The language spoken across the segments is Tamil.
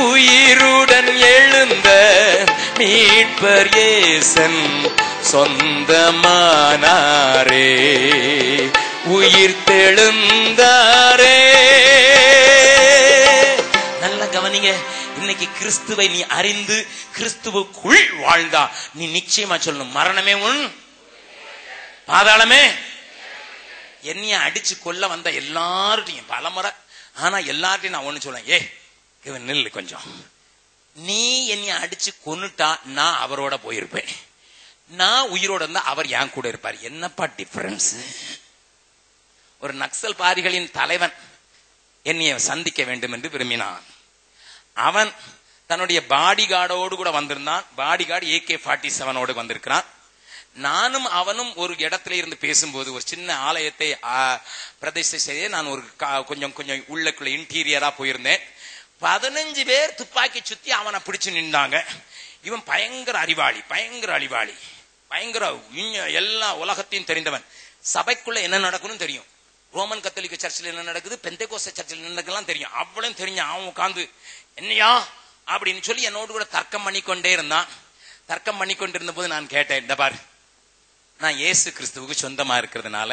உயிருடன் எழுந்த மீட்பர் இயேசன் சொந்தமானாரே, உயிர் தெழுந்தாரே. நல்ல கவனிங்க. இன்னைக்கு கிறிஸ்துவை நீ அறிந்து கிறிஸ்துவுக்குள் வாழ்ந்தா நீ நிச்சயமா சொல்லணும், மரணமே உன் பாதாளமே. என்னைய அடிச்சு கொல்ல வந்த எல்லார்ட்டையும் பலமுறை, ஆனா எல்லார்ட்டையும் நான் ஒண்ணு சொல்றேன், இவன் நில்லு கொஞ்சம். நீ என்னைய அடிச்சு கொன்னுட்டா நான் அவரோட போயிருப்பேன், நான் உயிரோட இருந்தா அவர் என் கூட இருப்பார். என்னப்பா டிஃபரன்ஸ்? ஒரு நக்சல் பாரிகளின் தலைவன் என்னைய சந்திக்க வேண்டும் என்று விரும்பினான். அவன் தன்னுடைய பாடி கார்டோடு கூட வந்திருந்தான். பாடி கார்டு AK-47 வந்திருக்கிறான். நானும் அவனும் ஒரு இடத்துல இருந்து பேசும்போது ஒரு சின்ன ஆலயத்தை பிரதிஷ்டை செய்ய நான் ஒரு கொஞ்சம் உள்ளக்குள்ள இன்டீரியரா போயிருந்தேன். 15 பேர் துப்பாக்கி சுத்தி அவனை பிடிச்சு நின்றாங்க. இவன் பயங்கர அறிவாளி, பயங்கர எல்லா உலகத்தையும் தெரிந்தவன். சபைக்குள்ள என்ன நடக்கும்னு தெரியும், ரோமன் கத்தோலிக்க சர்ச்சில் என்ன நடக்குது, பெந்தேகோஸ்தே சர்ச்சில் என்ன நடக்கலாம் தெரியும். அவ்வளவு தெரிஞ்ச அவன் உட்கார்ந்து என்னையா அப்படின்னு சொல்லி என்னோடு கூட தர்க்கம் பண்ணிக்கொண்டே இருந்தான். தர்க்கம் பண்ணிக்கொண்டிருந்த போது நான் கேட்டேன், இந்த பாரு, நான் இயேசு கிறிஸ்துவுக்கு சொந்தமா இருக்கிறதுனால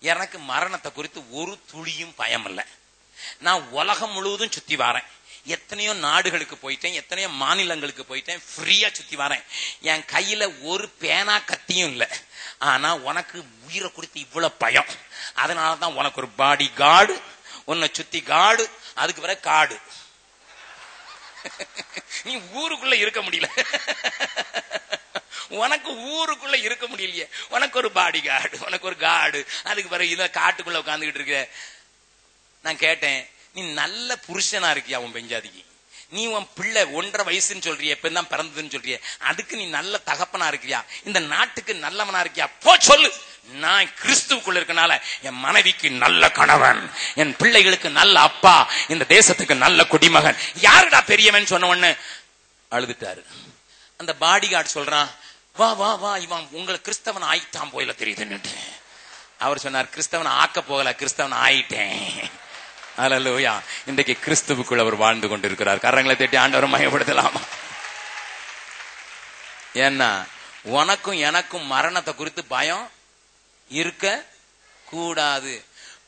எனக்கு மரணத்தை குறித்து ஒரு துளியும் பயம் இல்லை. நான் உலகம் முழுவதும் சுத்தி வரேன், எத்தனையோ நாடுகளுக்கு போயிட்டேன், எத்தனையோ மாநிலங்களுக்கு போயிட்டேன், ஃப்ரீயா சுத்தி வரேன். என் கையில ஒரு பேனா கத்தியும் இல்லை. ஆனா உனக்கு உயிரை குறித்து இவ்வளவு பயம், அதனாலதான் உனக்கு ஒரு பாடி கார்டு, உன்னை சுத்தி கார்டு, அதுக்கு வர காடு. நீ ஊருக்குள்ள இருக்க முடியல, உனக்கு ஊருக்குள்ள இருக்க முடியலையே, உனக்கு ஒரு பாடி கார்டு, உனக்கு ஒரு கார்டு, அதுக்கு பிறகு இத காட்டுக்குள்ள உட்காந்துக்கிட்டு இருக்க. நான் கேட்டேன், நீ நல்ல புருஷனா இருக்கியா உன் பெஞ்சாதிக்கு? நீ உன் பிள்ளை 1.5 வயசுன்னு சொல்றிய, எப்பதான் பிறந்ததுன்னு சொல்றிய, அதுக்கு நீ நல்ல தகப்பனா இருக்கியா? இந்த நாட்டுக்கு நல்லவனா இருக்கியா? போ சொல்லு. நான் கிறிஸ்துவுக்குள்ள இருக்கனால என் மனைவிக்கு நல்ல கணவன், என் பிள்ளைகளுக்கு நல்ல அப்பா, இந்த தேசத்துக்கு நல்ல குடிமகன். யாருடா பெரியவன் சொன்ன உடனே அழுதுட்டாரு. அந்த பாடி கார்டு சொல்றான், வா வா வா, இவன் உங்களை கிறிஸ்தவன் ஆயிட்டான் போயில தெரியுதுன்னு. அவர் சொன்னார், கிறிஸ்தவன் ஆக்க போகல, கிறிஸ்தவன் ஆயிட்டேன். அல்லேலூயா. இன்றைக்கு கிறிஸ்துவுக்குள் அவர் வாழ்ந்து கொண்டிருக்கிறார். கரங்களை தட்டி ஆண்டவரை மகிமைப்படுத்தலாமா? ஏன்னா உனக்கும் எனக்கும் மரணத்தை குறித்து பயம் இருக்க கூடாது.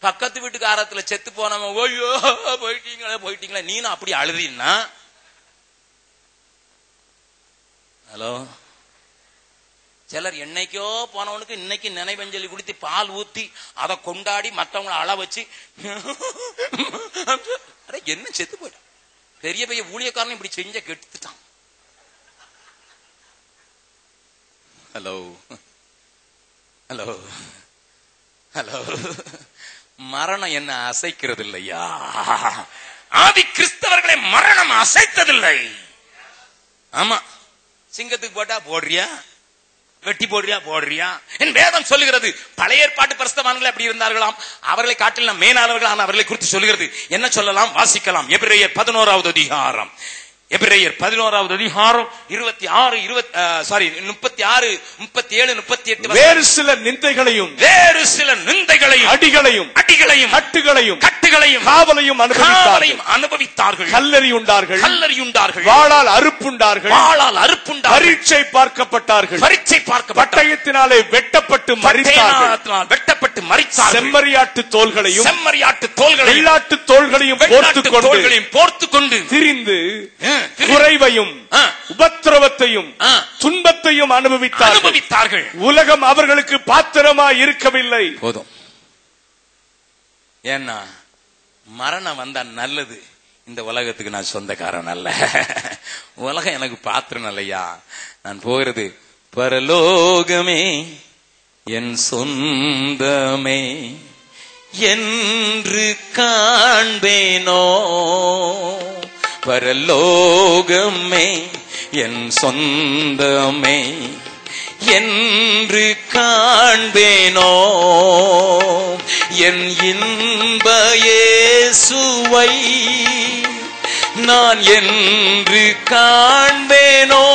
பக்கத்து வீட்டுக்காரத்துல செத்து போனவன் ஓய்யோ போயிட்டீங்களே நீனும் அப்படி அழுதினா, ஹலோ, சிலர் என்னைக்கோ போனவனுக்கு இன்னைக்கு நினைவஞ்சலி கொடுத்து பால் ஊத்தி அதை கொண்டாடி மற்றவங்களை அள வச்சு என்ன செத்து போயிட்டான். பெரிய பெரிய ஊழியக்காரன் இப்படி செஞ்ச கெடுத்துட்டான். ஹலோ ஹலோ ஹலோ, மரணம் என்ன அசைக்கிறது இல்லையா? ஆதி கிறிஸ்தவர்களை மரணம் அசைத்ததில்லை. ஆமா, சிங்கத்துக்கு போட்டா போடுறியா, வெட்டி போடுறியா? என் வேதம் சொல்லுகிறது, பழைய ஏற்பாட்டு பரிசுத்தவான்கள் அப்படி இருந்தார்களாம், அவர்களை காட்டிலும் மேலானவர்கள் அவர்களை குறித்து சொல்லுகிறது. என்ன சொல்லலாம்? வாசிக்கலாம். எபிரேயர் 11வது அதிகாரம், எபிரேயர் 11வது அதிகாரம் 36 37 38. வேறு சில நிந்தைகளையும் அடிகளையும் கட்டுகளையும் காவலையும் அனுபவித்தார்கள். கல்லறி உண்டார்கள், வாளால் அறுப்புண்டார்கள், பரீட்சை பார்க்கப்பட்டார்கள், பட்டயத்தினாலே வெட்டப்பட்டு மரித்தார்கள், செம்மறியாட்டு தோள்களையும் வெள்ளாட்டு தோள்களையும் போர்த்துக்கொண்டு திரிந்து குறைவையும் உபத்திரவத்தையும் துன்பத்தையும் அனுபவித்தார்கள். உலகம் அவர்களுக்கு பாத்திரமாய் இருக்கவில்லை. போதும். ஏன்னா மரணம் வந்தா நல்லது, இந்த உலகத்துக்கு நான் சொந்தக்காரன் அல்ல, உலகம் எனக்கு பாத்திரம் இல்லையா. நான் போகிறது பரலோகமே என் சொந்தமே என்று காண்பேனோ, பரலோகமே என் சொந்தமே என்று காண்பேனோ, என் இன்ப இயேசுவை நான் என்று காண்பேனோ,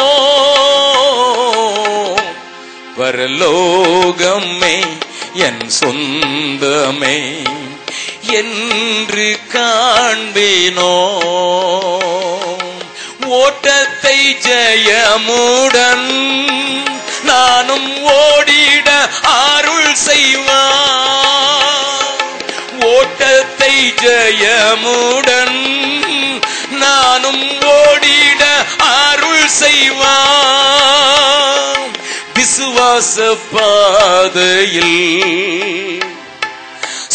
பரலோகமே என் சொந்தமே என்று காண்பேனோ. ஓட்டத்தை ஜெயமுடன் நானும் ஓடிட அருள் செய்வார். ஓட்டத்தை ஜெயமுடன் நானும் ஓடிட அருள் செய்வார். விசுவாச பாதையில்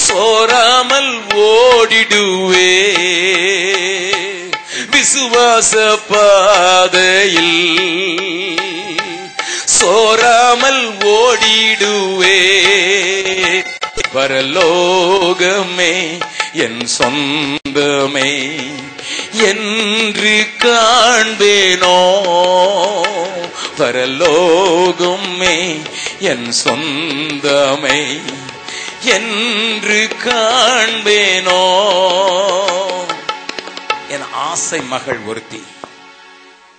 சோராமல் ஓடிடுவே. விசுவாச பாதையில் சோராமல் ஓடிடுவே. பரலோகமே என் சொந்தமே என்று காண்பேனோ. பரலோகமே என் சொந்தமே என்று காண்பேனோ. என் ஆசை மகள் ஒருத்தி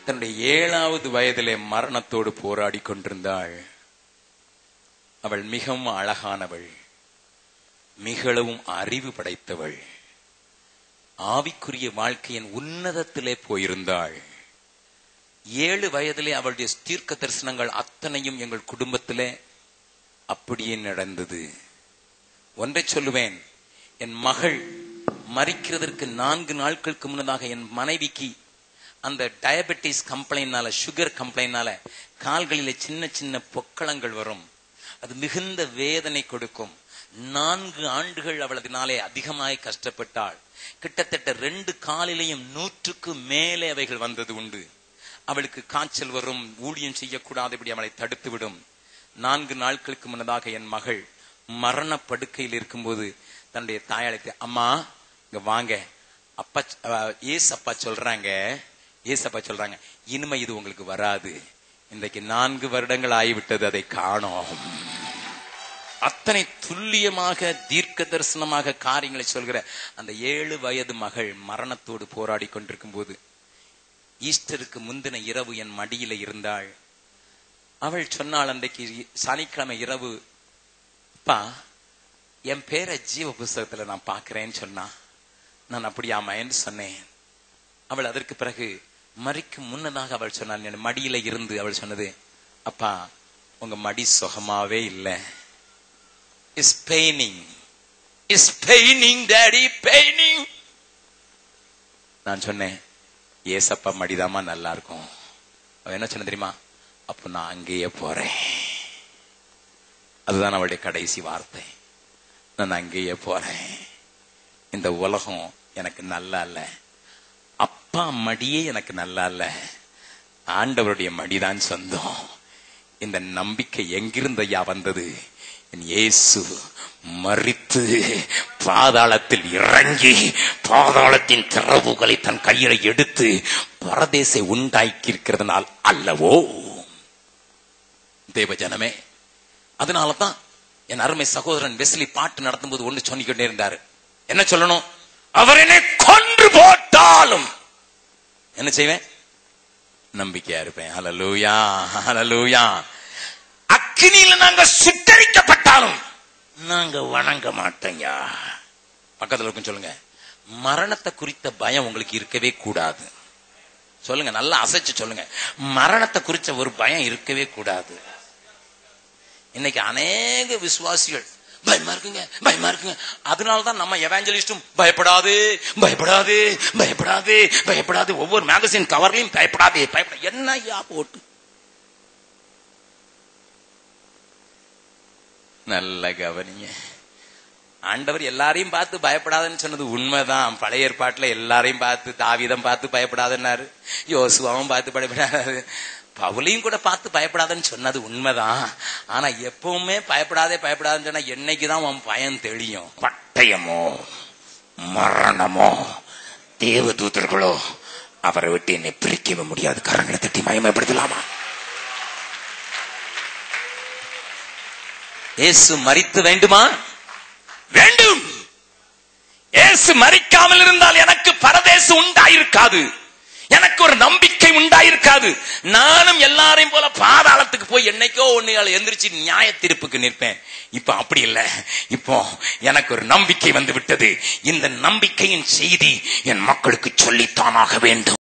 தன்னுடைய 7வது வயதிலே மரணத்தோடு போராடி கொண்டிருந்தாள். அவள் மிகவும் அழகானவள், மிகவும் அறிவு படைத்தவள், ஆவிக்குரிய வாழ்க்கையின் உன்னதத்திலே போயிருந்தாள். 7 வயதிலே அவளுடைய தீர்க்க தரிசனங்கள் அத்தனையும் எங்கள் குடும்பத்திலே அப்படியே நடந்தது. ஒன்றை சொல்லுவேன், என் மகள் மரிக்கிறதற்கு 4 நாட்களுக்கு முன்னதாக என் மனைவிக்கு அந்த டயபெட்டிஸ் கம்ப்ளைண்ட்னால, சுகர் கம்ப்ளைண்ட்னால கால்களில சின்ன சின்ன பொக்களங்கள் வரும். அது மிகுந்த வேதனை கொடுக்கும். 4 ஆண்டுகள் அவள் அதனாலே அதிகமாய் கஷ்டப்பட்டாள். கிட்டத்தட்ட 2 காலிலையும் 100க்கு மேலே அவைகள் வந்தது உண்டு. அவளுக்கு காய்ச்சல் வரும், ஊழியம் செய்யக்கூடாது, இப்படி அவளை தடுத்து விடும். 4 நாட்களுக்கு முன்னதாக என் மகள் மரண படுக்கையில் இருக்கும்போது தன்னுடைய தாயாளுக்கு, அம்மா இங்க வாங்க, அப்பா ஏசப்பா சொல்றாங்க, ஏசப்பா சொல்றாங்க இனிமே இது உங்களுக்கு வராது. இன்றைக்கு 4 வருடங்கள் ஆகிவிட்டது, அதை காணோம். அத்தனை துல்லியமாக தீர்க்க தரிசனமாக காரியங்களை சொல்கிற அந்த 7 வயது மகள் மரணத்தோடு போராடி கொண்டிருக்கும் போது ஈஸ்டருக்கு முந்தின இரவு என் மடியில இருந்தாள். அவள் சொன்னாள், அன்றைக்கு சனிக்கிழமை இரவு, அப்பா என் பேரை ஜீவ புஸ்தகத்துல நான் பாக்குறேன்னு சொன்னா. நான் அப்படியாமன்னு சொன்னேன். அவள் அதற்கு பிறகு மரிக்கும் முன்னதாக அவள் சொன்னாள், என் மடியில இருந்து அவள் சொன்னது, அப்பா உங்க மடி சுகமாவே இல்லை. It's paining. It's paining, daddy, paining. நான் சொன்னேன், ஏசப்பா மடிதாமா நல்லா இருக்கும். அவ என்ன சொன்ன தெரியுமா? அப்ப நான் அங்கேயே போறேன். அதுதான் அவளுடைய கடைசி வார்த்தை. நான் அங்கேயே போறேன். இந்த உலகம் எனக்கு நல்லா இல்ல, அப்பா மடியே எனக்கு நல்லா இல்ல, ஆண்டவருடைய மடிதான் சொந்தம். இந்த நம்பிக்கை எங்கிருந்து ஐயா வந்தது? இயேசு மரித்து பாதாளத்தில் இறங்கி பாதாளத்தின் திறவுகளை தன் கையில எடுத்து பரதேசை உண்டாக்கி இருக்கிறதுனால் அல்லவோ தேவ ஜனமே. அதனாலதான் என் அருமை சகோதரன் வெஸ்லி பாட்டு நடத்தும் போது ஒண்ணு சொல்லிக்கிட்டே இருந்தாரு. என்ன சொல்லணும்? அவர் என்னை கொன்று போட்டாலும் என்ன செய்வேன்? நம்பிக்கையா இருப்பேன். ஹல்லேலூயா, ஹல்லேலூயா. அக்கினியில நாங்க சுட்டரிக்கப்பட்டாலும் நாங்க வணங்க மாட்டோங்க. பக்கத்துல இருக்கும் சொல்லுங்க, மரணத்தை குறித்த பயம் உங்களுக்கு இருக்கவே கூடாது. சொல்லுங்க, நல்லா அசைச்சு சொல்லுங்க, மரணத்தை குறித்த ஒரு பயம் இருக்கவே கூடாது. இன்னைக்கு அநேக விசுவாசிகள் பயமா இருக்குங்க, பயமா இருக்குங்க. அதனாலதான் நம்ம எவாஞ்சலிஸ்டும் பயப்படாது, பயப்படாது, பயப்படாது, பயப்படாது, ஒவ்வொரு மேகசின் கவர்லையும் பயப்படாது, பயப்பட என்ன ஐயா போட்டு. நல்ல கவனிங்க, ஆண்டவர் எல்லாரையும் பார்த்து பயப்படாதுன்னு சொன்னது உண்மைதான். பழைய ஏற்பாட்டுல எல்லாரையும் பார்த்து, தாவீதம் பார்த்து பயப்படாதுன்னாரு, யோசுவாவும் பார்த்து பயப்படாது, பவுலையும் கூட பார்த்து பயப்படாதுன்னு சொன்னது உண்மைதான். ஆனா எப்பவுமே பயப்படாதே பயப்படாதுன்னு சொன்னா என்னைக்குதான் உன் பயம் தெளியும்? பட்டயமோ மரணமோ தேவதூதர்களோ அவரை விட்டு என்னை பிரிக்கவே முடியாது. கரங்களை தட்டி மயமப்படுத்தலாமா? இயேசு மரித்து வேண்டுமா? வேண்டும். இயேசு மரிக்காமல் இருந்தால் எனக்கு பரதேசு உண்டாயிருக்காது, எனக்கு ஒரு நம்பிக்கை உண்டாயிருக்காது. நானும் எல்லாரையும் போல பாதாளத்துக்கு போய் என்னைக்கோ ஒன்னுகளை எந்திரிச்சு நியாய தீர்ப்புக்கு நிற்பேன். இப்ப அப்படி இல்லை. இப்போ எனக்கு ஒரு நம்பிக்கை வந்து விட்டது. இந்த நம்பிக்கையின் செய்தி என் மக்களுக்கு சொல்லித்தானாக வேண்டும்.